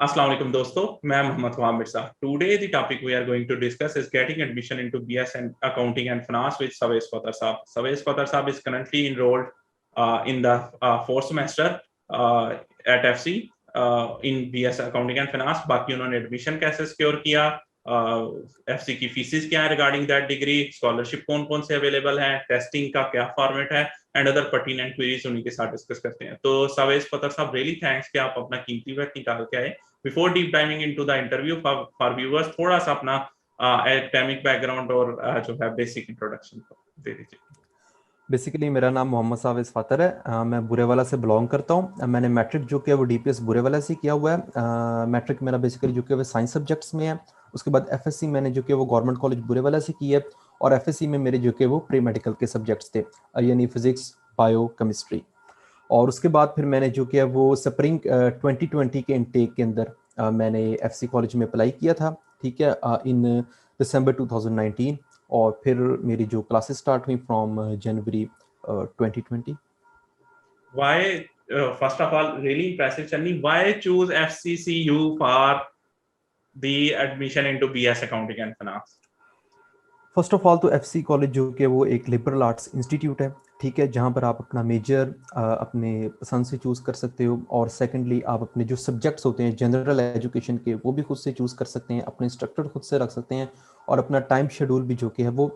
अस्सलाम वालेकुम दोस्तों, मैं मोहम्मद ख्वाब Mirza. Today the topic we are going to discuss is getting admission into BS and Accounting and Finance with Savez Fatar Saab. Savez Fatar Saab is currently enrolled in the fourth semester at FC in BS Accounting and Finance. बाकी उन्होंने admission कैसे secure किया, FC की faeces क्या है regarding that degree, scholarship कौन कौन से अवेलेबल हैं, टेस्टिंग का क्या फॉर्मेट है एंड अदर पर्टिनेंट क्वेरीज उन्हीं के साथ डिस्कस करते हैं। तो सवेज फतर साहब, रियली थैंक्स कि आप अपना कीमती वक्त निकाल के आए। Before deep diving into the interview for viewers, थोड़ा सा अपना एकेडमिक बैकग्राउंड और जो है बेसिक इंट्रोडक्शन दे दीजिए। बेसिकली मेरा नाम मोहम्मद सावेज फातर है। मैं बुरेवाला से बिलोंग करता हूँ। मैंने मैट्रिक जो कि वो डीपीएस बुरेवाला से किया हुआ है। मैट्रिक मेरा बेसिकली जो कि वो साइंस सब्जेक्ट्स में है। उसके बाद एफएससी मैंने जो कि वो गवर्नमेंट कॉलेज बुरेवाला से की है, और एफएससी में मेरे जो कि वो प्री मेडिकल के सब्जेक्ट्स थे, यानी फिजिक्स, बायो, केमिस्ट्री। और उसके बाद फिर मैंने जो कि है वो स्प्रिंग 2020 के इनटेक के अंदर मैंने एफसी कॉलेज में अप्लाई किया था, ठीक है, इन दिसंबर 2019। और फिर मेरी जो क्लासेस स्टार्ट हुई from January 2020। Why, first of all, really impressive, Channi. Why choose FCCU for the admission into BS Accounting and Finance? First of all तो एफसी कॉलेज जो कि वो एक लिबरल आर्ट्स इंस्टीट्यूट है, ठीक है, जहाँ पर आप अपना मेजर अपने पसंद से चूज़ कर सकते हो। और सेकेंडली आप अपने जो सब्जेक्ट्स होते हैं जनरल एजुकेशन के, वो भी खुद से चूज़ कर सकते हैं, अपने इंस्ट्रक्टर खुद से रख सकते हैं, और अपना टाइम शेड्यूल भी जो कि है वो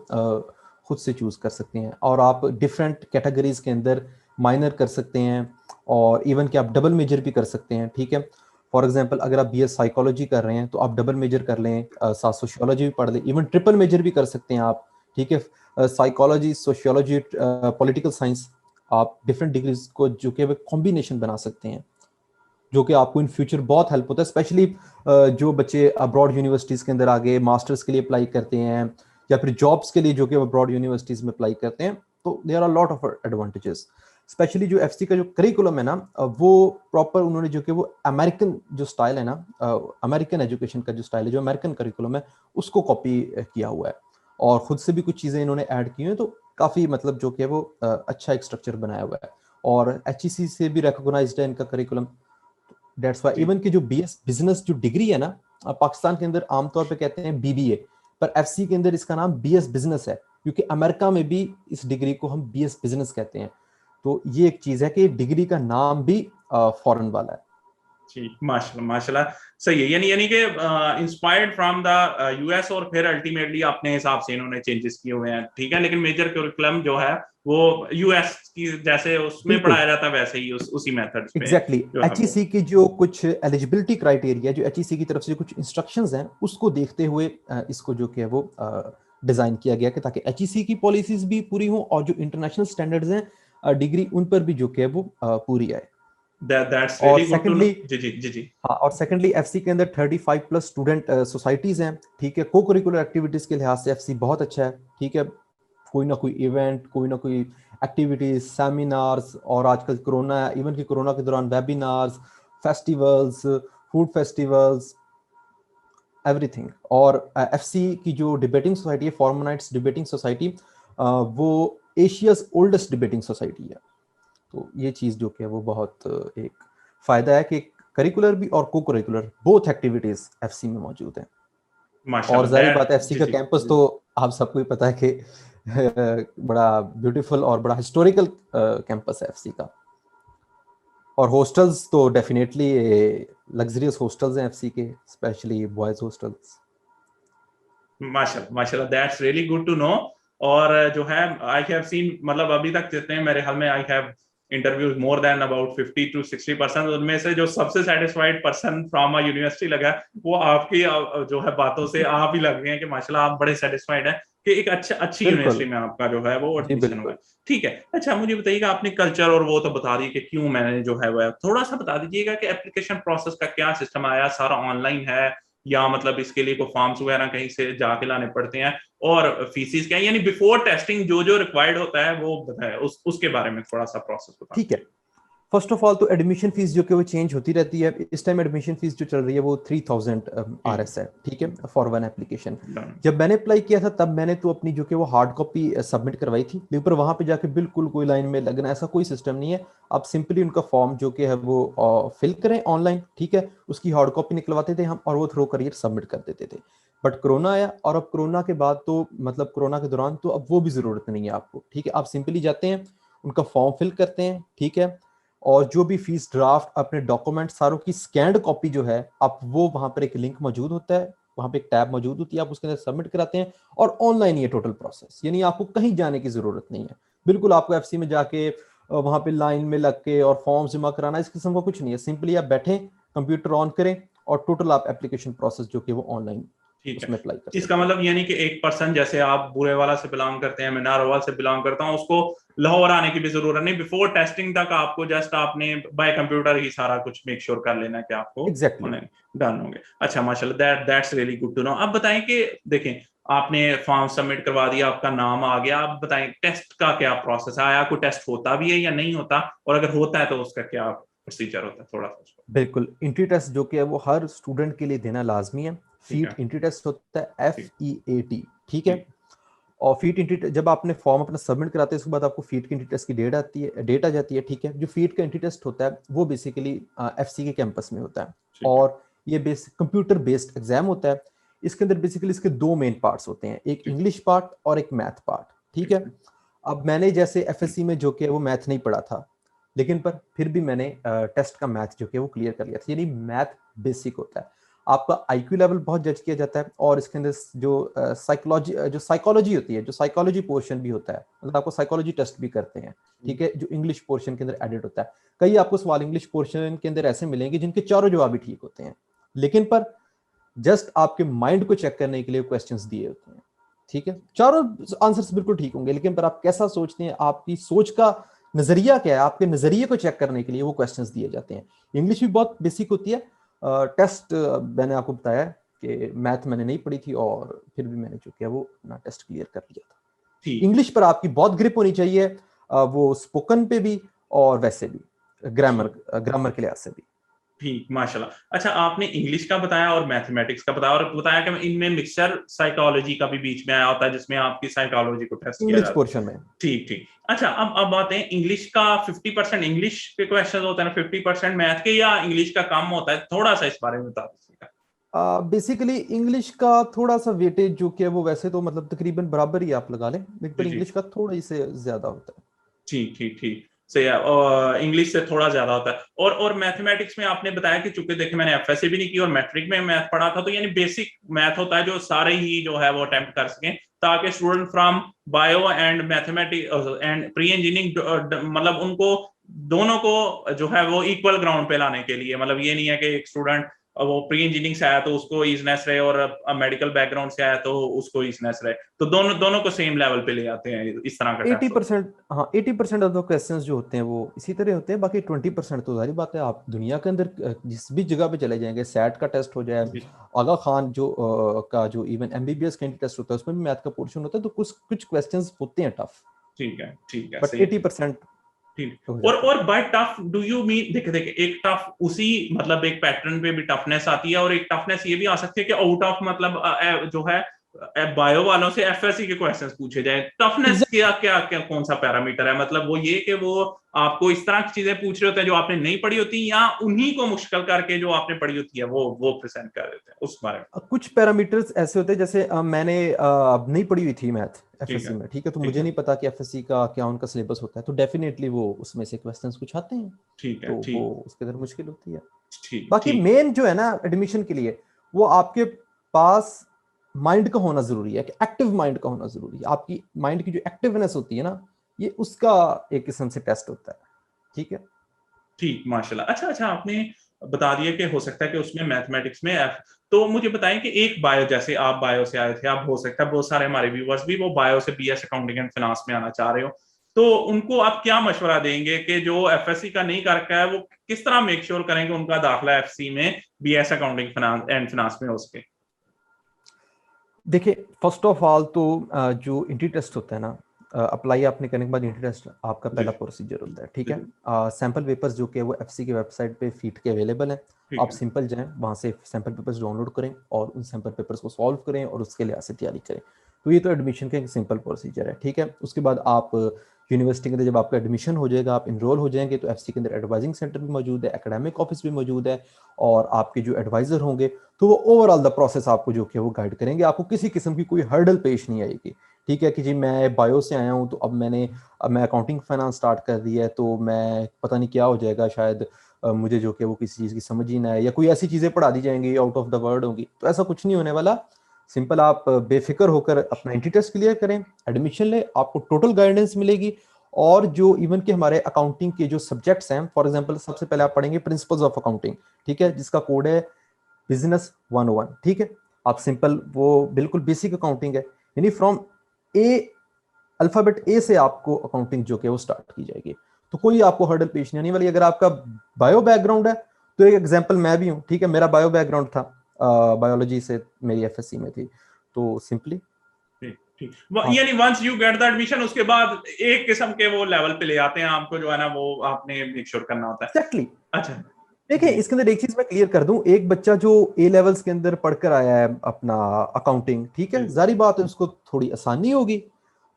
खुद से चूज़ कर सकते हैं। और आप डिफरेंट कैटेगरीज के अंदर माइनर कर सकते हैं, और इवन कि आप डबल मेजर भी कर सकते हैं, ठीक है। फॉर एग्जांपल, अगर आप बीएस साइकोलॉजी कर रहे हैं तो आप डबल मेजर कर लें, साथ सोशियोलॉजी भी पढ़ लें, इवन ट्रिपल मेजर भी कर सकते हैं आप, ठीक है। साइकोलॉजी, सोशियोलॉजी, पॉलिटिकल साइंस, आप डिफरेंट डिग्रीज को जो कि कॉम्बिनेशन बना सकते हैं, जो कि आपको इन फ्यूचर बहुत हेल्प होता है। स्पेशली जो बच्चे अब्रॉड यूनिवर्सिटीज़ के अंदर आगे मास्टर्स के लिए अप्लाई करते हैं, या फिर जॉब्स के लिए जो कि अब्रॉड यूनिवर्सिटीज़ में अप्लाई करते हैं, तो there are lot of advantages. Specially जो एफसी का जो करिकुलम है ना, वो प्रॉपर उन्होंने जो कि वो अमेरिकन जो स्टाइल है ना, अमेरिकन एजुकेशन का जो स्टाइल है, जो अमेरिकन करिकुलम है, उसको कॉपी किया हुआ है। और खुद से भी कुछ चीज़ें इन्होंने ऐड की हैं, तो काफ़ी मतलब जो कि है वो अच्छा एक स्ट्रक्चर बनाया हुआ है। और एचईसी से भी रिकॉग्नाइज्ड है इनका करिकुलम। दैट्स व्हाई इवन कि जो बीएस बिजनेस जो डिग्री है ना, पाकिस्तान के अंदर आमतौर पे कहते हैं बीबीए, पर एफसी के अंदर इसका नाम बीएस बिजनेस है, क्योंकि अमेरिका में भी इस डिग्री को हम बीएस बिजनेस कहते हैं। तो ये एक चीज है कि डिग्री का नाम भी फॉरेन वाला है। जी, माशाल्लाह माशाल्लाह, सही है। यानी कि इंस्पायर्ड फ्रॉम द यूएस, और फिर अल्टीमेटली अपने हिसाब से इन्होंने चेंजेस किए हुए हैं, ठीक है। लेकिन मेजर करिकुलम जो है वो यूएस की जैसे उसमें पढ़ाया जाता है वैसे ही उसी मेथड्स पे एग्जैक्टली जो है वो। एचईसी की जो कुछ एलिजिबिलिटी क्राइटेरिया, जो एचईसी की तरफ से कुछ इंस्ट्रक्शंस हैं, उसको देखते हुए इसको जो कि है वो डिजाइन किया गया, कि ताकि एचईसी की पॉलिसीज भी पूरी हो, और जो इंटरनेशनल स्टैंडर्ड्स हैं डिग्री, उन पर भी जो कि है वो पूरी आए। That's और really good to know. Secondly, जी जी जी जी। हाँ, और सेकेंडली एफसी के अंदर 35 प्लस स्टूडेंट सोसाइटीज हैं, ठीक है। को करिकुलर एक्टिविटीज के लिहाज से एफसी बहुत अच्छा है, ठीक है। कोई ना कोई इवेंट, कोई ना कोई एक्टिविटीज, सेमिनार्स, और आजकल कोरोना है, इवन कि कोरोना के दौरान webinars, festivals, food festivals, everything. और एफसी की जो डिबेटिंग सोसाइटी है, फॉर्मनाइट्स डिबेटिंग सोसाइटी, वो एशियाज ओल्डेस्ट डिबेटिंग सोसाइटी है। तो ये चीज़ जो कि है वो बहुत एक फायदा है कि करिकुलर भी और को करिकुलर बोथ एक्टिविटीज एफसी में मौजूद हैं। और माशाल्लाह, जाहिर बात है, एफसी जी का जी। कैंपस तो आप सबको ही पता है कि बड़ा ब्यूटीफुल और बड़ा हिस्टोरिकल कैंपस है एफसी का। और हॉस्टल्स तो डेफिनेटली लग्जरियस हॉस्टल्स हैं एफसी के, स्पेशली बॉयज हॉस्टल्स। माशाल्लाह माशाल्लाह, that's really good to know. और जो है आई हैव सीन, मतलब अभी तक जितने मेरे ख्याल में I have interviews more than about 50 to 60%, उनमें से जो सबसे satisfied person from a university लगा वो आपकी जो है बातों से आप ही लग रहे हैं कि माशाल्लाह आप बड़े सेटिस्फाइड हैं कि एक अच्छी बिल्कुल यूनिवर्सिटी में आपका जो है वो जी, एडमिशन हुआ है। बिल्कुल। ठीक है, अच्छा मुझे बताइएगा, आपने कल्चर और वो तो बता दी कि क्यों मैंने जो है वो, थोड़ा सा बता दीजिएगा कि एप्लीकेशन प्रोसेस का क्या सिस्टम आया, सारा ऑनलाइन है या मतलब इसके लिए कोई फॉर्म्स वगैरह कहीं से जाके लाने पड़ते हैं, और फीसिस क्या है, यानी बिफोर टेस्टिंग जो जो रिक्वायर्ड होता है वो बताए, उसके बारे में थोड़ा सा प्रोसेस बता ठीक दीजिए। है, फर्स्ट ऑफ ऑल तो एडमिशन फीस जो कि वो चेंज होती रहती है। इस टाइम एडमिशन फीस जो चल रही है वो 3000 RS है, ठीक है, फॉर वन एप्लीकेशन। जब मैंने अप्लाई किया था तब मैंने तो अपनी जो कि वो हार्ड कॉपी सबमिट करवाई थी, लेकिन पर वहां पे जाके बिल्कुल कोई लाइन में लगना ऐसा कोई सिस्टम नहीं है। आप सिंपली उनका फॉर्म जो कि है वो फिल करें ऑनलाइन, ठीक है, उसकी हार्ड कॉपी निकलवाते थे हम और वो थ्रो करिए सबमिट कर देते थे। बट कोरोना आया और अब कोरोना के बाद तो मतलब कोरोना के दौरान तो अब वो भी जरूरत नहीं है आपको, ठीक है। आप सिंपली जाते हैं, उनका फॉर्म फिल करते हैं, ठीक है, और जो भी फीस ड्राफ्ट अपने डॉक्यूमेंट सारों की स्कैन्ड कॉपी जो है आप वो वहां पर एक लिंक मौजूद होता है, वहां पे एक टैब मौजूद होती है, आप उसके अंदर सबमिट कराते हैं और ऑनलाइन ये टोटल प्रोसेस, यानी आपको कहीं जाने की जरूरत नहीं है। बिल्कुल आपको एफसी में जाके वहां पे लाइन में लग के और फॉर्म जमा कराना इस किस्म का कुछ नहीं है। सिंपली आप बैठे, कंप्यूटर ऑन करें और टोटल आप एप्लीकेशन प्रोसेस जो कि वो ऑनलाइन ठीक है। उसमें अप्लाई कर इसका सकते हैं। मतलब यानी कि एक पर्सन, जैसे आप बुरेवाला से बिलोंग करते हैं, मैं नारोवाल से बिलोंग करता हूँ, उसको लाहौर आने की भी जरूरत नहीं। बिफोर टेस्टिंग तक आपको जस्ट आपने बाय कंप्यूटर ही सारा कुछ मेक श्योर कर लेना है कि आपको एग्जैक्टली ऑनलाइन डन होंगे। अच्छा, माशाल्लाह, that's really good to know. अब बताएं कि देखें, आपने फॉर्म सबमिट करवा दिया, आपका नाम आ गया, आप बताएं टेस्ट का क्या प्रोसेस है, आया कोई टेस्ट होता भी है या नहीं होता, और अगर होता है तो उसका क्या प्रोसीजर होता है, थोड़ा सा। बिल्कुल, एंट्री टेस्ट जो कि है वो हर स्टूडेंट के लिए देना लाजमी है। ठीक फीट है। एंट्री टेस्ट होता है, ठीक FEAT, ठीक है। ठीक। और फीट एंट्री जब आपने फॉर्म अपना सबमिट कराते हैं उसके बाद आपको फीट की एंट्री टेस्ट की डेट आ जाती है, ठीक है। जो फीट का एंट्री टेस्ट होता है वो बेसिकली FC के कैंपस में होता है ठीक है। और ये कंप्यूटर बेस्ड एग्जाम होता है। इसके अंदर बेसिकली इसके दो मेन पार्ट्स होते हैं, एक ठीक। इंग्लिश पार्ट और एक मैथ पार्ट, ठीक ठीक है। है। अब मैंने जैसे FSC में जो कि वो मैथ नहीं पढ़ा था, लेकिन पर फिर भी मैंने टेस्ट का मैथ जो कि वो क्लियर कर लिया था, यानी मैथ बेसिक होता है। आपका IQ लेवल बहुत जज किया जाता है और इसके अंदर जो साइकोलॉजी होती है, जो साइकोलॉजी पोर्शन भी होता है, मतलब आपको साइकोलॉजी टेस्ट भी करते हैं, ठीक है, जो इंग्लिश पोर्शन के अंदर एडिट होता है। कई आपको सवाल इंग्लिश पोर्शन के अंदर ऐसे मिलेंगे जिनके चारों जवाब भी ठीक होते हैं, लेकिन पर जस्ट आपके माइंड को चेक करने के लिए क्वेश्चंस दिए होते हैं, ठीक है। चारों आंसर्स बिल्कुल ठीक होंगे, लेकिन पर आप कैसा सोचते हैं, आपकी सोच का नजरिया क्या है, आपके नजरिए को चेक करने के लिए वो क्वेश्चंस दिए जाते हैं। इंग्लिश भी बहुत बेसिक होती है। टेस्ट मैंने आपको बताया कि मैथ मैंने नहीं पढ़ी थी और फिर भी मैंने जो किया वो अपना टेस्ट क्लियर कर लिया था। ठीक। इंग्लिश पर आपकी बहुत ग्रिप होनी चाहिए, वो स्पोकन पे भी और वैसे भी ग्रामर ठीक। ग्रामर के लिहाज से भी। ठीक, माशाल्लाह। अच्छा, आपने इंग्लिश का बताया और मैथमेटिक्स का बताया, और बताया कि इनमें मिक्सचर साइकोलॉजी का भी बीच में आया होता है, जिसमें आपकी साइकोलॉजी को टेस्ट किया इंग्लिश जाता है। पोर्शन में ठीक ठीक। अच्छा, अब आते हैं इंग्लिश का। 50% इंग्लिश के क्वेश्चन होते हैं ना, 50% मैथ के, या इंग्लिश का कम होता है? थोड़ा सा इस बारे में बता दीजिएगा। बेसिकली इंग्लिश का थोड़ा सा वेटेज जो कि है वो वैसे तो मतलब तकरीबन बराबर ही आप लगा लें, लेकिन जी पर जी। इंग्लिश का थोड़ा ही से ज्यादा होता है। ठीक ठीक ठीक। सही है, और इंग्लिश से थोड़ा ज्यादा होता है। और मैथमेटिक्स में आपने बताया कि चूंकि देखिए मैंने एफएससी भी नहीं की और मैट्रिक में मैथ पढ़ा था, तो यानी बेसिक मैथ होता है जो सारे ही जो है वो अटेम्प्ट कर सकें, ताकि student from bio and mathematics and pre engineering, मतलब उनको दोनों को जो है वो इक्वल ग्राउंड पे लाने के लिए, मतलब ये नहीं है कि एक स्टूडेंट वो प्री इंजीनियरिंग से आया तो उसको ईजनेस रहे, और मेडिकल बैकग्राउंड से आया तो उसको ईजनेस रहे, तो दोनों दोनों को सेम लेवल पे ले आते हैं, इस तरह का टेस्ट होता 80%, हाँ 80% ऑफ द क्वेश्चंस जो होते हैं वो इसी तरह होते हैं। बाकी 20% तो सारी बात है, आप दुनिया के अंदर जिस भी जगह पे चले जाएंगे, सैट का टेस्ट हो जाए, है। आगा खान जो का जो इवन MBBS का टेस्ट होता है उसमें भी मैथ का पोर्शन होता है, तो कुछ कुछ क्वेश्चंस होते हैं टफ, ठीक है, बट सही है। 80% ठीक। हो जाते हैं। और by tough do you mean, देखे देखे, एक टफ उसी मतलब एक पैटर्न पे भी टफनेस आती है, और एक टफनेस ये भी आ सकती है कि आउट ऑफ मतलब जो है बायो वालों से एफएससी के क्वेश्चंस पूछे जाए। टफनेस क्या क्या क्या कौन सा पैरामीटर है, मतलब वो ये कि वो आपको इस तरह की चीजें पूछ रहे होते हैं जो आपने नहीं पढ़ी होती, या उन्हीं को मुश्किल करके जो आपने पढ़ी होती है वो प्रेजेंट कर देते हैं उस बारे में? कुछ पैरामीटर्स ऐसे होते हैं, जैसे मैंने अब नहीं पढ़ी हुई थी मैथ ठीक FSC है। में, ठीक है, तो ठीक मुझे है। नहीं पता कि FSC का क्या उनका सिलेबस होता है, तो डेफिनेटली वो उसमें से क्वेश्चंस कुछ आते हैं, ठीक है। तो वो ठीक उसके अंदर मुश्किल होती है। ठीक बाकी ठीक। मेन जो है ना एडमिशन के लिए, वो आपके पास माइंड का होना जरूरी है, कि एक्टिव माइंड का होना जरूरी है। आपकी माइंड की जो एक्टिवनेस होती है ना, ये उसका एक किस्म से टेस्ट होता है, ठीक है। ठीक, माशाल्लाह। अच्छा अच्छा, आपने बता दिया कि हो सकता है कि उसमें मैथमेटिक्स में एफ, तो मुझे बताएं कि एक बायो, जैसे आप बायो से आए थे, आप हो सकता है बहुत सारे हमारे व्यूअर्स भी वो बायो से BS अकाउंटिंग एंड फाइनेंस में आना चाह रहे हो, तो उनको आप क्या मशवरा देंगे कि जो एफएससी का नहीं कर रखा है वो किस तरह मेक श्योर करेंगे उनका दाखिला एफसी में BS अकाउंटिंग एंड फाइनेंस में हो सके? देखिए, फर्स्ट ऑफ ऑल तो जो एंट्री टेस्ट होता है ना, अप्लाई आपने करने के बाद इंटरेस्ट आपका पहला प्रोसीजर होता है, ठीक है। सैंपल पेपर्स जो कि है वो एफसी की वेबसाइट पे फीड के अवेलेबल हैं, आप सिंपल जाएं वहाँ से सैंपल पेपर्स डाउनलोड करें और उन सैंपल पेपर्स को सॉल्व करें और उसके लिए से तैयारी करें। तो ये तो एडमिशन का एक सिंपल प्रोसीजर है, ठीक है। उसके बाद आप यूनिवर्सिटी के अंदर जब आपका एडमिशन हो जाएगा, आप इनरोल हो जाएंगे, तो एफसी के अंदर एडवाइजिंग सेंटर भी मौजूद है, एकेडमिक ऑफिस भी मौजूद है, और आपके जो एडवाइजर होंगे तो वो ओवरऑल द प्रोसेस आपको जो कि वो गाइड करेंगे, आपको किसी किस्म की कोई हर्डल पेश नहीं आएगी, ठीक है। कि जी मैं बायो से आया हूँ तो अब मैं अकाउंटिंग फाइनेंस स्टार्ट कर दी है, तो मैं पता नहीं क्या हो जाएगा, शायद मुझे जो कि वो किसी चीज़ की समझ ही ना आए, या कोई ऐसी चीज़ें पढ़ा दी जाएंगी आउट ऑफ द वर्ड होंगी, तो ऐसा कुछ नहीं होने वाला। सिंपल आप बेफिक्र होकर अपना एंट्री टेस्ट क्लियर करें, एडमिशन ले, आपको टोटल गाइडेंस मिलेगी। और जो इवन के हमारे अकाउंटिंग के जो सब्जेक्ट्स हैं, फॉर एग्जांपल सबसे पहले आप पढ़ेंगे प्रिंसिपल्स ऑफ अकाउंटिंग, ठीक है, जिसका कोड है बिजनेस 101, ठीक है। आप सिंपल वो बिल्कुल बेसिक अकाउंटिंग है, यानी फ्रॉम ए अल्फाबेट ए से आपको अकाउंटिंग जो कि वो स्टार्ट की जाएगी, तो कोई आपको हर्डल पेश नहीं आने वाली। अगर आपका बायो बैकग्राउंड है तो एक एग्जांपल मैं भी हूँ, ठीक है, मेरा बायो बैकग्राउंड था, बायोलॉजी से मेरी एफएससी में थी, तो सिंपली यानी once you get the admission उसके बाद एक किस्म के वो लेवल पे ले आते हैं आपको, जो है ना वो आपने मेक श्योर करना होता है। एक्जेक्टली। अच्छा, देखिए इसके अंदर एक चीज मैं क्लियर कर दूं, एक बच्चा जो ए लेवल्स के अंदर पढ़कर आया है अपना अकाउंटिंग, ठीक है, जारी बात है उसको थोड़ी आसानी होगी,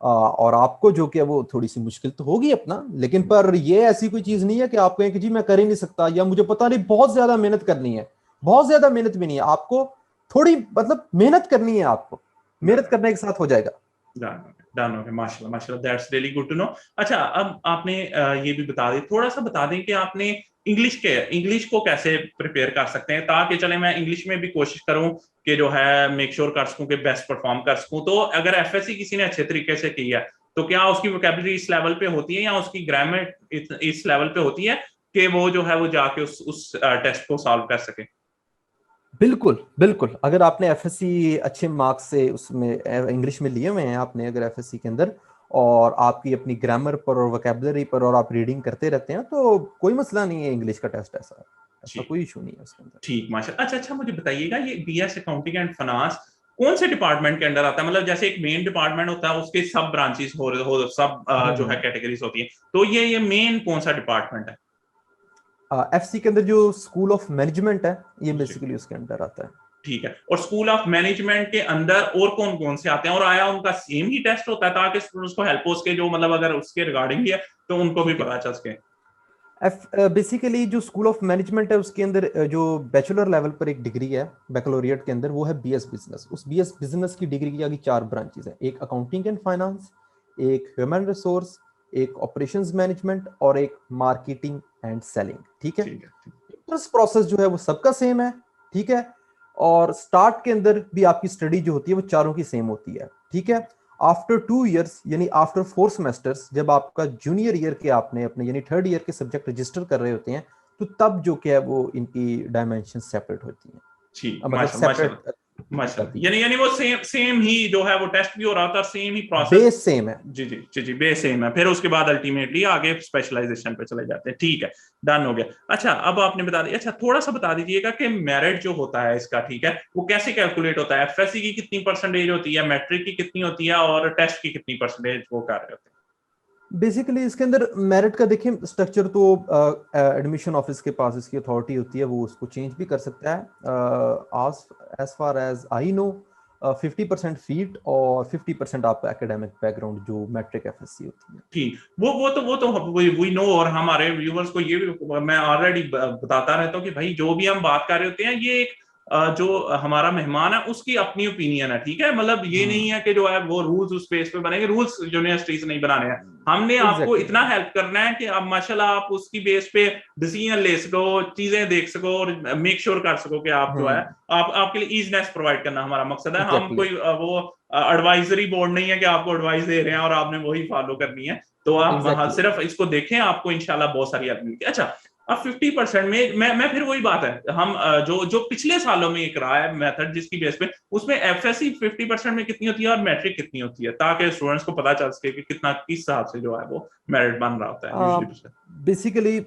और आपको जो कि वो थोड़ी सी मुश्किल तो होगी अपना, लेकिन पर ये ऐसी कोई चीज नहीं है कि आप कहें कि जी मैं कर ही नहीं सकता, या मुझे पता नहीं, बहुत ज्यादा मेहनत करनी है, बहुत ज्यादा मेहनत भी नहीं है, आपको थोड़ी मतलब मेहनत करनी है, आपको मेहनत करने के साथ हो जाएगा। डन हो गया, माशाल्लाह माशाल्लाह, that's really good to know. अच्छा, अब आपने ये भी थोड़ा सा बता दें कि आपने इंग्लिश को कैसे प्रिपेयर कर सकते हैं, ताकि चले मैं इंग्लिश में भी कोशिश करूं कि जो है मेक श्योर कर सकूं कि बेस्ट परफॉर्म कर सकूं। तो अगर एफएससी किसी ने अच्छे तरीके से की है तो क्या उसकी वोकैबुलरी इस लेवल पे होती है, या उसकी ग्रामर इस लेवल पे होती है कि वो जो है वो जाके उस टेस्ट को सॉल्व कर सके? बिल्कुल बिल्कुल, अगर आपने एफएससी अच्छे मार्क्स से उसमें इंग्लिश में लिए हुए हैं आपने, अगर एफएससी के अंदर, और आपकी अपनी ग्रामर पर और वोकैबुलरी पर और आप रीडिंग करते रहते हैं, तो कोई मसला नहीं है इंग्लिश का टेस्ट, ऐसा कोई इशू नहीं है उसके अंदर। ठीक, माशाल्लाह। अच्छा, मुझे बताइएगा ये बीएस अकाउंटिंग एंड फाइनेंस कौन से डिपार्टमेंट के अंडर आता है? मतलब जैसे एक मेन डिपार्टमेंट होता है, उसके सब ब्रांचेस सब जो है कैटेगरीज होती है, तो ये मेन कौन सा डिपार्टमेंट है? एफसी के अंदर जो स्कूल ऑफ मैनेजमेंट है, ये बेसिकली उसके अंदर आता है। ठीक है, और स्कूल ऑफ मैनेजमेंट के अंदर और कौन कौन से आते हैं, और आया उनका सेम ही टेस्ट होता है ताकि स्टूडेंट्स को हेल्प हो सके, जो मतलब अगर उसके रिगार्डिंग ही है तो उनको भी पता चल सके? बेसिकली जो स्कूल ऑफ मैनेजमेंट है उसके अंदर जो बैचलर लेवल पर एक डिग्री है बैकलोरिएट के अंदर, वो है बीएस बिजनेस। उस बीएस बिजनेस की डिग्री की आगे 4 ब्रांचेस हैं, एक अकाउंटिंग एंड फाइनेंस, एक ह्यूमन रिसोर्स, एक ऑपरेशंस मैनेजमेंट, और एक मार्केटिंग एंड सेलिंग, ठीक है। प्रोसेस जो है वो सबका सेम है, ठीक है, और स्टार्ट के अंदर भी आपकी स्टडी जो होती है वो चारों की सेम होती है, ठीक है। आफ्टर 2 इयर्स यानी आफ्टर 4 सेमेस्टर्स, जब आपका जूनियर ईयर के आपने अपने यानी थर्ड ईयर के सब्जेक्ट रजिस्टर कर रहे होते हैं, तो तब जो क्या है वो इनकी डायमेंशन सेपरेट होती हैं, मतलब सेपरेट, यानी वो सेम ही जो है वो टेस्ट भी हो रहा था, सेम ही प्रोसेस, बेस सेम है। जी बेस सेम है, फिर उसके बाद अल्टीमेटली आगे स्पेशलाइजेशन पे चले जाते हैं। ठीक है, डन हो गया। अच्छा, अब आपने बता दिया, अच्छा थोड़ा सा बता दीजिएगा कि मेरिट जो होता है इसका, ठीक है, वो कैसे कैलकुलेट होता है? एफएससी की कितनी परसेंटेज होती है, मैट्रिक की कितनी होती है, और टेस्ट की कितनी परसेंटेज वो कर रहे होते हैं? बेसिकली इसके अंदर मेरिट का देखिए स्ट्रक्चर तो एडमिशन ऑफिस के पास इसकी अथॉरिटी होती है, वो उसको चेंज भी कर सकता है। As far as I know 50% फीट और 50% आपका एकेडमिक बैकग्राउंड जो मैट्रिक एफएससी होती है। ठीक, वो तो वी नो, और हमारे व्यूवर्स को ये भी मैं ऑलरेडी बताता रहता हूँ कि भाई जो भी हम बात कर रहे होते हैं, ये एक जो हमारा मेहमान है उसकी अपनी ओपिनियन है, ठीक है। मतलब ये नहीं है कि जो है वो रूल्स उस बेस पे बनेंगे, रूल्स यूनिवर्सिटी से नहीं बनाने हैं, हमने आपको इतना हेल्प करना है कि अब माशाल्लाह आप उसकी बेस पे डिसीजन ले सको, चीजें देख सको, और मेक श्योर कर सको कि आप जो है आपके लिए ईजनेस प्रोवाइड करना हमारा मकसद है। हम कोई वो एडवाइजरी बोर्ड नहीं है कि आपको एडवाइस दे रहे हैं और आपने वही फॉलो करनी है, तो आप सिर्फ इसको देखें, आपको इंशाल्लाह बहुत सारी हेल्प मिलेगी। अच्छा, अब 50% में मैं फिर वही बात है, हम जो पिछले सालों में एक रहा है मेथड जिसकी बेस पे, उसमें एफएससी 50% में कितनी होती है और मैट्रिक कितनी होती है, ताकि स्टूडेंट्स को पता चल सके कि कितना किस हिसाब से जो है वो मेरिट बन रहा होता है यूजुअली। बेसिकली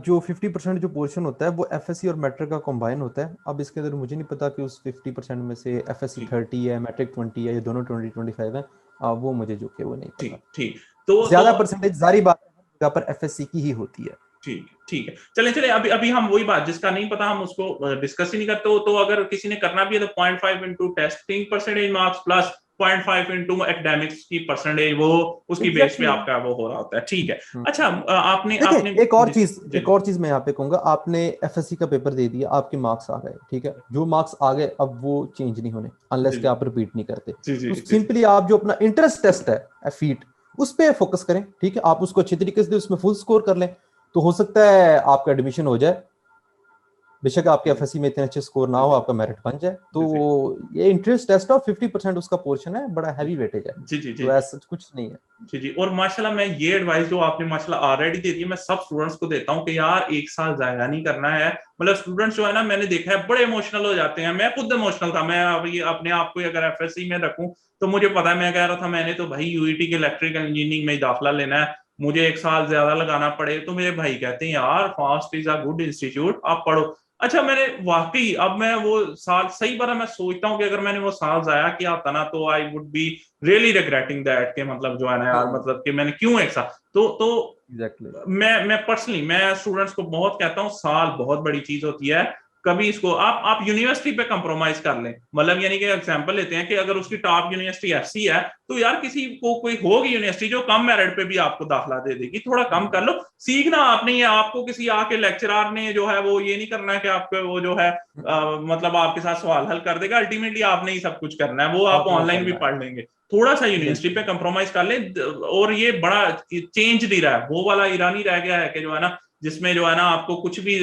जो 50% जो पोर्शन होता है वो एफएससी और मैट्रिक का कंबाइन होता है। अब इसके अंदर मुझे नहीं पता कि उस 50% में से एफएससी 30 है, मैट्रिक 20 है, या दोनों 20-25 है, वो मुझे जो कि वो नहीं पता। ठीक तो ज्यादा परसेंटेज जारी बात है जगह पर एफएससी की ही होती है। ठीक है, चले अभी हम वही बात जिसका नहीं पता हम उसको डिस्कस ही नहीं करते। तो अगर किसी ने करना भी है तो 0.5 into testing percentage marks plus 0.5 into academics की परसेंटेज, वो उसकी बेस पे आपका वो हो रहा होता है। ठीक है, अच्छा आपने एक और चीज मैं यहाँ पे कहूंगा, आपने एफएससी का पेपर दे दिया, आपके मार्क्स आ गए, ठीक है, जो मार्क्स आ गए अब वो चेंज नहीं होने अनलेस कि आप रिपीट नहीं करते। तो सिंपली आप जो अपना इंटरेस्ट टेस्ट है एफीट उस पे फोकस करें, ठीक है, आप उसको अच्छी तरीके से उसमें फुल स्कोर कर लें तो हो सकता है आपका एडमिशन हो जाए। बेशक आपके एफएससी में इतने अच्छे स्कोर ना हो, आपका मेरिट बन जाए। तो ये इंटरेस्ट टेस्ट और 50% उसका पोर्शन है, बड़ा हैवी वेटेज है। तो ऐसा कुछ नहीं है। जी और माशाल्लाह मैं ये एडवाइस जो आपने माशाल्लाह ऑलरेडी दे दी है, मैं सब स्टूडेंट्स को देता हूँ कि यार एक साल जाया नहीं करना है। मतलब स्टूडेंट्स जो है ना, मैंने देखा है बड़े इमोशनल हो जाते हैं। मैं खुद इमोशनल था। मैं अभी अपने आप को अगर एफएससी में रखूं तो मुझे पता है, मैं कह रहा था मैंने तो भाई यूईटी के इलेक्ट्रिकल इंजीनियरिंग में दाखिला लेना है, मुझे एक साल ज्यादा लगाना पड़े। तो मेरे भाई कहते हैं यार fast is a good institute, आप पढ़ो। अच्छा मैंने वाकई अब मैं वो साल सही बार मैं सोचता हूँ कि अगर मैंने वो साल जाया किया होता ना तो I would be really regretting that के मतलब जो है ना यार, मतलब कि मैंने क्यों एक साल तो exactly. मैं पर्सनली मैं स्टूडेंट्स को बहुत कहता हूँ साल बहुत बड़ी चीज होती है। कभी इसको आप यूनिवर्सिटी पे कंप्रोमाइज कर लें। मतलब यानी कि एग्जांपल लेते हैं कि अगर उसकी टॉप यूनिवर्सिटी एफसी है तो यार किसी को कोई होगी यूनिवर्सिटी जो कम मेरिट पे भी आपको दाखिला दे देगी, थोड़ा कम कर लो। सीखना आपने ये आपको किसी आके लेक्चरर ने जो है वो ये नहीं करना है कि आपको वो जो है मतलब आपके साथ सवाल हल कर देगा। अल्टीमेटली आपने ही सब कुछ करना है, वो आप ऑनलाइन भी पढ़ लेंगे। थोड़ा सा यूनिवर्सिटी पे कंप्रोमाइज कर ले। और ये बड़ा चेंज नहीं रहा है, वो वाला ईरा नहीं रह गया है कि जो है ना जिसमें जो है ना आपको कुछ भी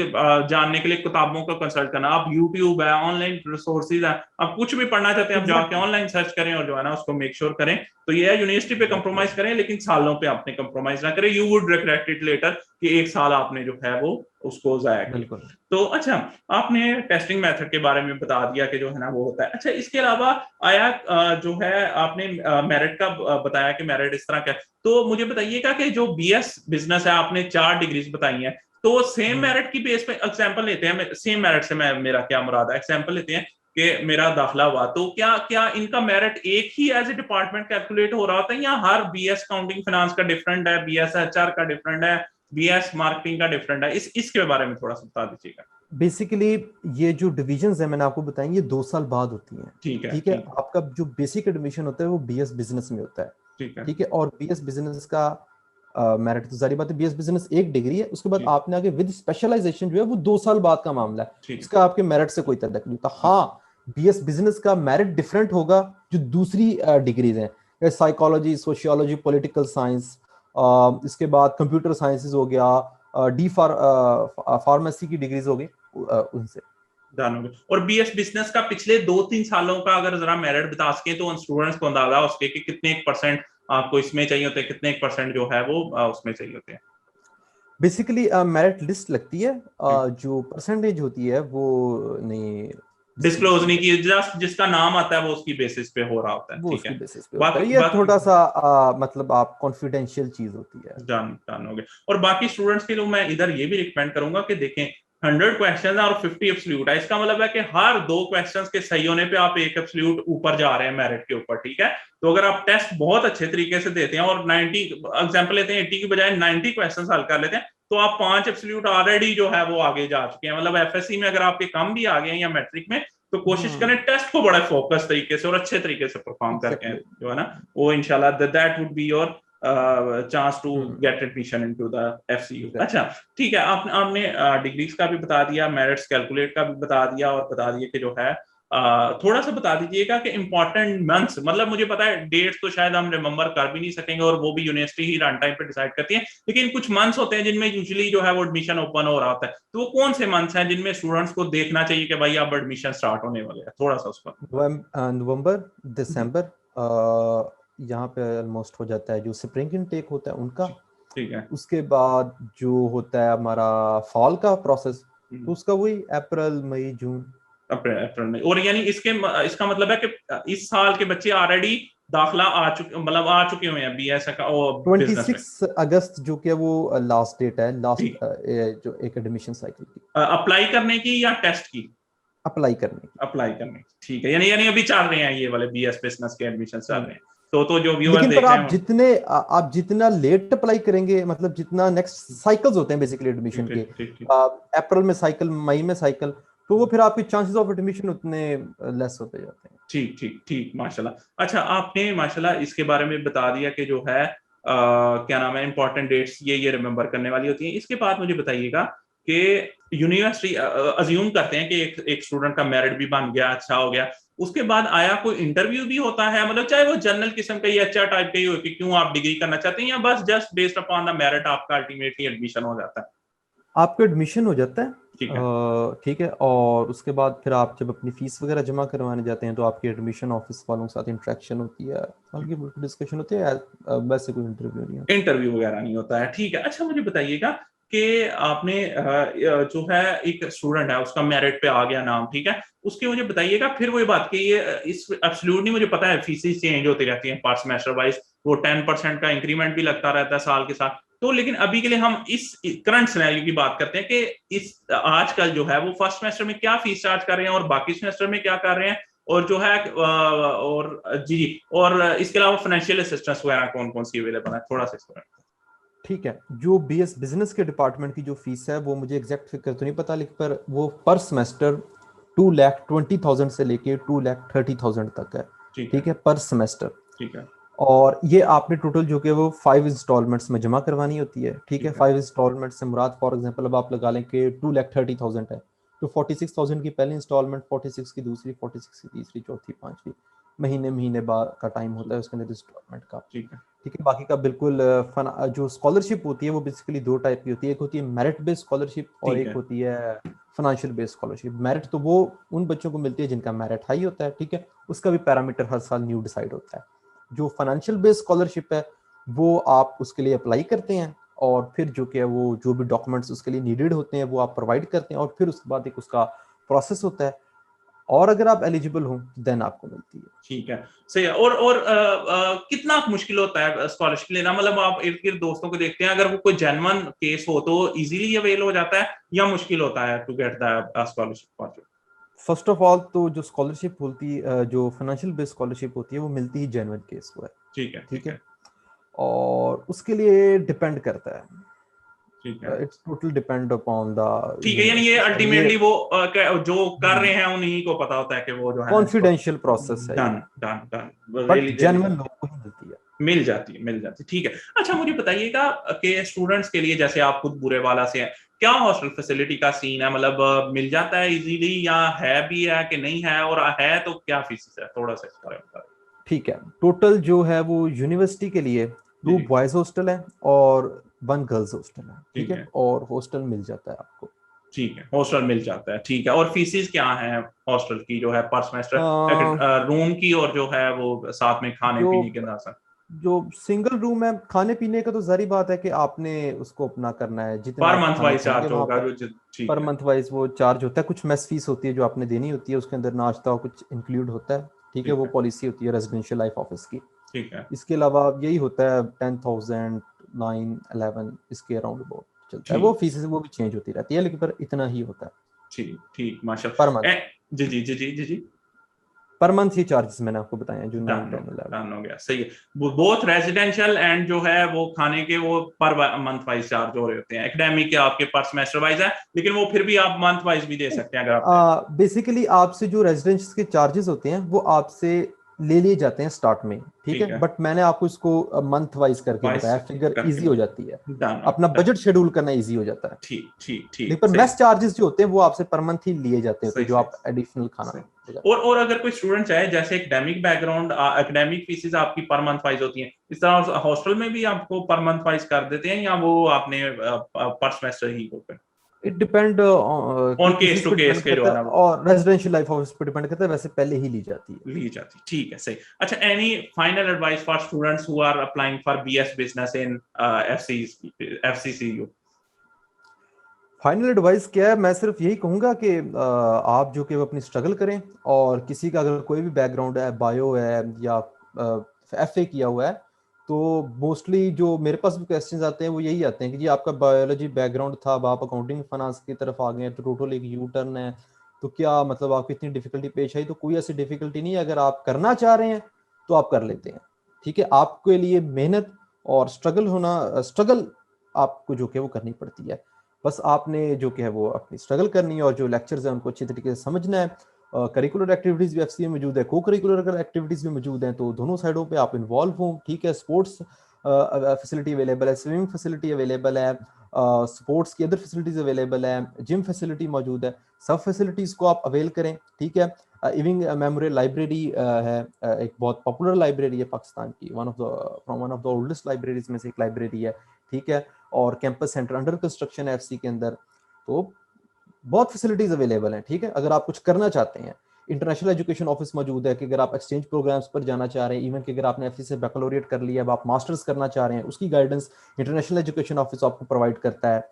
जानने के लिए किताबों का कंसल्ट करना। आप यूट्यूब है, ऑनलाइन रिसोर्सेज है, आप कुछ भी पढ़ना चाहते हैं आप जाके ऑनलाइन सर्च करें और जो है ना उसको मेक श्योर करें। तो ये है यूनिवर्सिटी पे कंप्रोमाइज करें लेकिन सालों पे आपने कंप्रोमाइज ना करें। You would regret it later कि एक साल आपने जो है वो उसको जाया किया। तो अच्छा आपने टेस्टिंग मेथड के बारे में बता दिया कि जो है ना वो होता है। अच्छा इसके अलावा आया जो है आपने मेरिट का बताया कि मेरिट इस तरह का। तो मुझे बताइएगा कि जो बीएस बिजनेस है आपने 4 डिग्रीज बताई हैं, तो सेम मेरिट की बेस पे एग्जांपल लेते हैं। सेम मेरिट से मेरा क्या मुराद है, एग्जांपल लेते हैं कि मेरा दाखिला हुआ तो क्या इनका मेरिट एक ही एज ए डिपार्टमेंट कैलकुलेट हो रहा होता है या हर बीएस काउंटिंग फाइनेंस का डिफरेंट है, बीएस एचआर का डिफरेंट है, बीएस मार्केटिंग का डिफरेंट है? इसके बारे में थोड़ा सा बता दीजिएगा। बेसिकली ये जो डिविजन्स है मैंने आपको बताई ये 2 साल बाद होती हैं। ठीक है आपका जो बेसिक एडमिशन होता है वो बीएस बिजनेस में होता है। ठीक है और बीएस बिजनेस का मेरिट तो जारी बात है, बीएस बिजनेस 1 डिग्री है, उसके बाद आपने आगे विद स्पेशलाइजेशन जो है वो 2 साल बाद का मामला है, इसका आपके मेरिट से कोई ताल्लुक नहीं होता। हाँ बीएस बिजनेस का मेरिट डिफरेंट होगा जो दूसरी डिग्रीज हैं, साइकोलॉजी, सोशियोलॉजी, पॉलिटिकल साइंस, इसके बाद कंप्यूटर साइंसेज हो गया, फार्मेसी की डिग्रीज हो गई उनसे। और बीएस बिजनेस का पिछले 2-3 सालों का अगर जरा मेरिट बता सके तो उन स्टूडेंट्स को अंदाजा उसके कि कितने % आपको इसमें चाहिए होते हैं, कितने % जो है वो उसमें चाहिए होते हैं? बेसिकली मेरिट लिस्ट लगती है, जो परसेंटेज होती है वो नहीं डिस्क्लोज नहीं की, जस्ट जिसका नाम आता है वो उसकी बेसिस पे हो रहा होता है। वो उसकी बेसिस पे होता है। ये थोड़ा सा मतलब आप कॉन्फिडेंशियल चीज होती है। जान हो गए। और बाकी स्टूडेंट्स के लिए मैं इधर ये भी रिकमेंड करूंगा कि देखें 100 क्वेश्चन और 50 एब्सोल्यूट है। इसका मतलब है कि हर 2 क्वेश्चंस के सही होने पे आप 1 एब्सोल्यूट ऊपर जा रहे हैं मेरिट के ऊपर। ठीक है तो अगर आप टेस्ट बहुत अच्छे तरीके से देते हैं और 90 एग्जांपल लेते हैं 80 की बजाय 90 क्वेश्चन हल कर लेते हैं तो आप 5 एब्सोल्यूट ऑलरेडी जो है वो आगे जा चुके हैं। मतलब एफएससी में अगर आपके कम भी आ गए हैं या मैट्रिक में तो कोशिश करें टेस्ट को बड़े फोकस तरीके से और अच्छे तरीके से परफॉर्म करके जो है ना वो इंशाल्लाह that would be your chance to get admission into the FCU. अच्छा ठीक है आपने डिग्रीज का भी बता दिया, मेरिट्स कैलकुलेट का भी बता दिया और बता दिया कि जो है थोड़ा सा बता दीजिएगा कि इंपॉर्टेंट मंथ्स, मतलब मुझे पता है डेट्स तो शायद हम रिमेंबर कर भी नहीं सकेंगे और वो भी यूनिवर्सिटी ही रन टाइम पे डिसाइड करती है, लेकिन कुछ मंथ्स होते हैं जिनमें यूजुअली जो है वो एडमिशन ओपन हो रहा होता है। तो वो कौन से मंथ्स हैं जिनमें स्टूडेंट्स को देखना चाहिए कि भाई अब एडमिशन स्टार्ट होने वाले हैं? थोड़ा सा उस पर। नवंबर, दिसंबर यहाँ पे ऑलमोस्ट हो जाता है जो स्प्रिंग इनटेक होता है उनका। ठीक है उसके बाद जो होता है हमारा फॉल का प्रोसेस तो उसका वही अप्रैल मई जून। अप्रैल में। और यानी इसका मतलब है कि इस साल के बच्चे ऑलरेडी दाखिला आ चुके, मतलब आ चुके हुए हैं बीएस का 26 अगस्त जो कि वो लास्ट डेट है, लास्ट जो एक एडमिशन साइकिल की अप्लाई करने की या टेस्ट की? अप्लाई करने की। ठीक है यानी अभी चल रहे हैं ये वाले बीएस बिजनेस के एडमिशन चल रहे हैं। तो जो व्यूअर्स लेकिन देख पर रहे आप हैं जितने आप जितना लेट अप्लाई करेंगे, मतलब जितना नेक्स्ट साइकिल्स होते हैं बेसिकली एडमिशन के, ठीक ठीक ठीक अप्रैल में साइकिल, मई में साइकिल, तो वो फिर आपके चांसेस ऑफ एडमिशन उतने लेस होते जाते हैं। ठीक ठीक ठीक माशाल्लाह। अच्छा, आपने माशाल्लाह इसके बारे में बता दिया कि जो है क्या नाम है, इंपॉर्टेंट डेट्स ये रिमेंबर करने वाली होती हैं। इसके बाद मुझे बताइएगा कि यूनिवर्सिटी अज्यूम करते हैं कि एक स्टूडेंट का मेरिट भी बन गया, अच्छा हो गया, उसके बाद आया कोई इंटरव्यू भी होता है, मतलब चाहे वो जनरल किस्म का या अच्छा टाइप का ही हो कि क्यों आप डिग्री करना चाहते हैं, या बस just based upon the merit आपका अल्टीमेटली एडमिशन हो जाता है? आपका एडमिशन हो जाता है, ठीक है ठीक है, और उसके बाद फिर आप जब अपनी फीस वगैरह जमा करवाने जाते हैं तो आपकी एडमिशन ऑफिस वालों के साथ इंटरेक्शन होती है, हल्की डिस्कशन होती है, वैसे कोई इंटरव्यू नहीं होता। इंटरव्यू वगैरह नहीं होता है, ठीक है। अच्छा मुझे बताइएगा कि आपने जो है एक स्टूडेंट है उसका मेरिट पे आ गया नाम, ठीक है, उसके मुझे बताइएगा फिर वही बात कि ये इस एब्सोल्युटली मुझे पता है फीसेस चेंज होती रहती हैं पर सेमेस्टर वाइज, वो 10% का इंक्रीमेंट भी लगता रहता है साल के साथ, तो लेकिन अभी के लिए हम इस करंट सिनेरियो की बात करते हैं कि इस आजकल जो है वो फर्स्ट सेमेस्टर में क्या फीस चार्ज कर रहे हैं और बाकी सेमेस्टर में क्या कर रहे हैं, और जो है और जी जी, और इसके अलावा फाइनेंशियल असिस्टेंस वगैरह कौन कौन सी अवेलेबल है, थोड़ा सा इसको। ठीक है, जो बीएस बिजनेस के डिपार्टमेंट की जो फीस है वो मुझे एग्जैक्ट फिगर तो नहीं पता, लेकिन पर वो पर सेमेस्टर 2,20,000 से लेके 2,30,000 तक है, ठीक है ठीक है, पर सेमेस्टर। ठीक है और ये आपने टोटल जो कि वो 5 इंस्टॉलमेंट्स में जमा करवानी होती है, ठीक है। ठीक है 5 इंस्टॉलमेंट से मुराद फॉर एग्जांपल अब आप लगा लें कि 2,30,000 है, तो 46,000 की पहली इंस्टॉलमेंट, 46 की दूसरी, 46 की तीसरी, चौथी, पांचवी, महीने महीने बाद का टाइम होता है उसके अंदर इंस्टॉलमेंट का, ठीक है ठीक है। बाकी का बिल्कुल जो स्कॉलरशिप होती है वो बेसिकली दो टाइप की होती है, एक होती है मेरिट बेस्ड स्कॉलरशिप और ठीक एक है होती है फाइनेंशियल बेस्ड स्कॉलरशिप। मेरिट तो वो उन बच्चों को मिलती है जिनका मेरिट हाई होता है, ठीक है, उसका भी पैरामीटर हर साल न्यू डिसाइड होता है। जो फाइनेंशियल बेस्ड स्कॉलरशिप है वो आप उसके लिए अप्लाई करते हैं और फिर जो कि है वो जो भी डॉक्यूमेंट्स उसके लिए नीडेड होते हैं वो आप प्रोवाइड करते हैं और फिर उसके बाद एक उसका प्रोसेस होता है, और अगर आप एलिजिबल हो देन आपको मिलती है। ठीक है सही है। और कितना मुश्किल होता है स्कॉलरशिप लेना, मतलब आप इर्द गिर्द दोस्तों को देखते हैं, अगर वो कोई जेन्युइन केस हो तो इजीली अवेल हो जाता है या मुश्किल होता है to get the scholarship? First of all तो जो स्कॉलरशिप होती जो फाइनेंशियल बेस्ड स्कॉलरशिप होती है वो मिलती ही जेन्युइन केस को है, ठीक है ठीक ठीक है, है और उसके लिए डिपेंड करता है, ठीक है it's total depend upon the ठीक है, यानी ये यूनिवर्सिटी, और ये अल्टीमेटली वो जो कर रहे हैं उन्हीं को पता होता है कि वो जो है ना इसको। कॉन्फिडेंशियल प्रोसेस है ये, done done done, but really really genuine लोगों को ही मिलती है। मिल जाती है मिल जाती है, ठीक है। अच्छा मुझे बताइएगा कि स्टूडेंट्स के लिए, जैसे आप खुद बुरे वाला से हैं, क्या हॉस्टल फैसिलिटी का सीन है, मतलब मिल जाता है इजीली या है भी है कि नहीं है, और है तो क्या फीस है, थोड़ा सा इस बारे में बता ठीक है, टोटल जो है वो यूनिवर्सिटी के लिए जी 2 जी बॉयज हॉस्टल है और 1 गर्ल्स हॉस्टल है, ठीक ठीक है, है और हॉस्टल मिल जाता है आपको। ठीक है, हॉस्टल मिल जाता है, ठीक है। और फीसिस क्या है हॉस्टल की जो है पर अ, सेमेस्टर, रूम की और जो है वो साथ में खाने जो पीने के अंदर से? जो सिंगल रूम है, खाने पीने का तो जारी बात है कि आपने उसको अपना करना है, जितना पर आप मंथ खाना वाइज खाएंगे चार्ज वहां होगा पर जो ठीक पर है मंथ वाइज वो चार्ज होता है। कुछ मेस फीस होती है जो आपने देनी होती है, उसके अंदर नाश्ता और कुछ इंक्लूड होता है, ठीक है, ठीक वो है पॉलिसी होती है रेजिडेंशियल लाइफ ऑफिस की। ठीक है इसके अलावा यही होता है 10,000 9 11 इसके अराउंड अबाउट चलता है, वो ठीक फीस वो भी चेंज होती रहती है, लेकिन पर इतना ही होता है ठीक ठीक पर माशाल्लाह। मंथ। जी जी जी जी जी जी, पर मंथ ही चार्जेस मैंने आपको बताया जो 9 डन 10 11। डन हो गया, सही है। वो बोथ रेजिडेंशियल एंड जो है वो खाने के वो पर मंथ वाइज चार्ज हो रहे होते हैं, एकेडमिक के आपके पर सेमेस्टर वाइज है, लेकिन वो फिर भी आप मंथ वाइज भी दे सकते हैं अगर आपने। बेसिकली आपसे जो रेजिडेंस के चार्जेस होते हैं वो आपसे ले लिए जाते हैं स्टार्ट में, ठीक ठीक है, है बट मैंने आपको इसको मंथ वाइज करके वाइज बताया, फिगर करके इजी हो जाती है, डन अपना डन, बजट शेड्यूल करना इजी हो जाता है। ठीक ठीक लेकिन ठीक पर सही मेस चार्जेस जो होते हैं वो आपसे पर मंथ ही लिए जाते होते सही हैं, जो सही आप एडिशनल खाना सही। ले जाते और अगर कोई स्टूडेंट चाहे, जैसे एकेडमिक बैकग्राउंड, एकेडमिक फीसिस आपकी पर मंथ वाइज होती हैं, इस तरह हॉस्टल में भी आपको पर मंथ वाइज कर देते हैं या वो आपने पर सेमेस्टर ही होकर? हैं। इट डिपेंड ऑन किस केस चीज टू पे केस डिपेंड के जो करता है है, ना वो और रेजिडेंशियल लाइफ ऑफिस पे डिपेंड करता है, वैसे पहले ही ली जाती है। ली जाती, ठीक है सही। अच्छा, any final advice for students who are applying for BS business in FCCU? Final advice क्या है, मैं सिर्फ यही कहूंगा कि आप जो कि वो अपनी स्ट्रगल करें, और किसी का अगर कोई भी बैकग्राउंड है, बायो है या एफए किया हुआ है, तो मोस्टली जो मेरे पास भी क्वेश्चंस आते हैं वो यही आते हैं कि जी आपका बायोलॉजी बैकग्राउंड था, अब आप अकाउंटिंग फाइनेंस की तरफ आ गए हैं, तो टोटल एक यू टर्न है, तो क्या मतलब आपको इतनी डिफिकल्टी पेश आई? तो कोई ऐसी डिफिकल्टी नहीं है, अगर आप करना चाह रहे हैं तो आप कर लेते हैं। ठीक है, आपके लिए मेहनत और स्ट्रगल आपको जो कि वो करनी पड़ती है। बस आपने जो कि है वो अपनी स्ट्रगल करनी है और जो लेक्चर्स हैं उनको अच्छी तरीके से समझना है। करिकुलर एक्टिविटीज भी एफसी में मौजूद है, को करिकुलर अगर एक्टिविटीज भी मौजूद हैं तो दोनों साइडों पे आप इन्वॉल्व हों। ठीक है, स्पोर्ट्स फैसिलिटी अवेलेबल है, स्विमिंग फैसिलिटी अवेलेबल है, स्पोर्ट्स की अदर फैसिलिटीज अवेलेबल है, जिम फैसिलिटी मौजूद है। सब फैसिलिटीज को आप अवेल करें। ठीक है, इविंग मेमोरियल लाइब्रेरी है, एक बहुत पॉपुलर लाइब्रेरी है पाकिस्तान की, one of the oldest libraries में से एक लाइब्रेरी है। ठीक है, और कैंपस सेंटर अंडर कंस्ट्रक्शन है एफसी के अंदर, तो बहुत फैसिलिटीज अवेलेबल हैं। ठीक है, अगर आप कुछ करना चाहते हैं, इंटरनेशनल एजुकेशन ऑफिस मौजूद है कि अगर आप एक्सचेंज प्रोग्राम्स पर जाना चाह रहे हैं, इवन कि अगर आपने एफसी से बैकलोरिएट कर लिया, अब आप मास्टर्स करना चाह रहे हैं, उसकी गाइडेंस इंटरनेशनल एजुकेशन ऑफिस आपको प्रोवाइड करता है।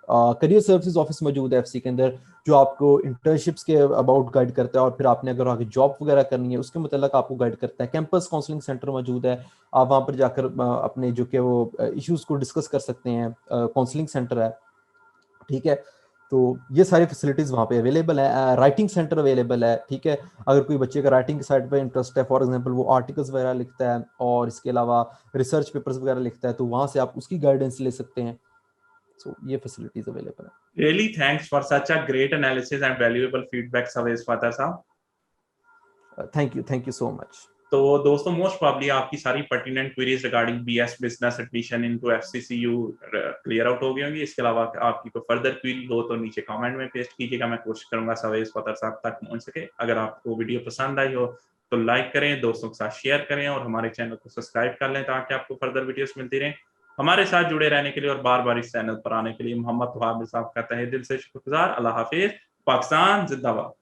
करियर सर्विसेज ऑफिस मौजूद है एफसी के अंदर, जो आपको इंटर्नशिप्स के अबाउट गाइड करता है, और फिर आपने अगर आगे जॉब वगैरह करनी है उसके मतलब आपको गाइड करता है। कैंपस काउंसलिंग सेंटर मौजूद है, आप वहाँ पर जाकर अपने जो कि वो इश्यूज को डिस्कस कर सकते हैं, काउंसलिंग सेंटर है। ठीक है, तो ये सारी फैसिलिटीज वहाँ पे अवेलेबल है। राइटिंग सेंटर अवेलेबल है। ठीक है, अगर कोई बच्चे का राइटिंग साइड पे इंटरेस्ट है, फॉर एग्जांपल वो आर्टिकल्स वगैरह लिखता है और इसके अलावा रिसर्च पेपर्स वगैरह लिखता है, तो वहाँ से आप उसकी गाइडेंस ले सकते हैं। सो ये फैसिलिटीज अवेलेबल है। Really, thanks for such a great analysis and valuable feedback, Savez Fatah साहब। Thank you so much. तो दोस्तों, मोस्ट प्रॉब्ली आपकी सारी pertinent queries regarding BS business admission into FCCU clear out हो गई होंगी। इसके अलावा आपकी कोई फर्दर क्वेरी हो तो नीचे कमेंट में पेस्ट कीजिएगा, मैं कोशिश करूंगा सवेज फतर साहब तक पहुंच सके। अगर आपको वीडियो पसंद आई हो तो लाइक करें, दोस्तों के साथ शेयर करें और हमारे चैनल को सब्सक्राइब कर लें ताकि आपको फर्दर वीडियोस मिलती रहें। हमारे साथ जुड़े रहने के लिए और बार बार इस चैनल पर आने के लिए मोहम्मद वहाब साहब का तहे दिल से शुक्रगुजार। अल्लाह हाफिज, पाकिस्तान जिंदाबाद।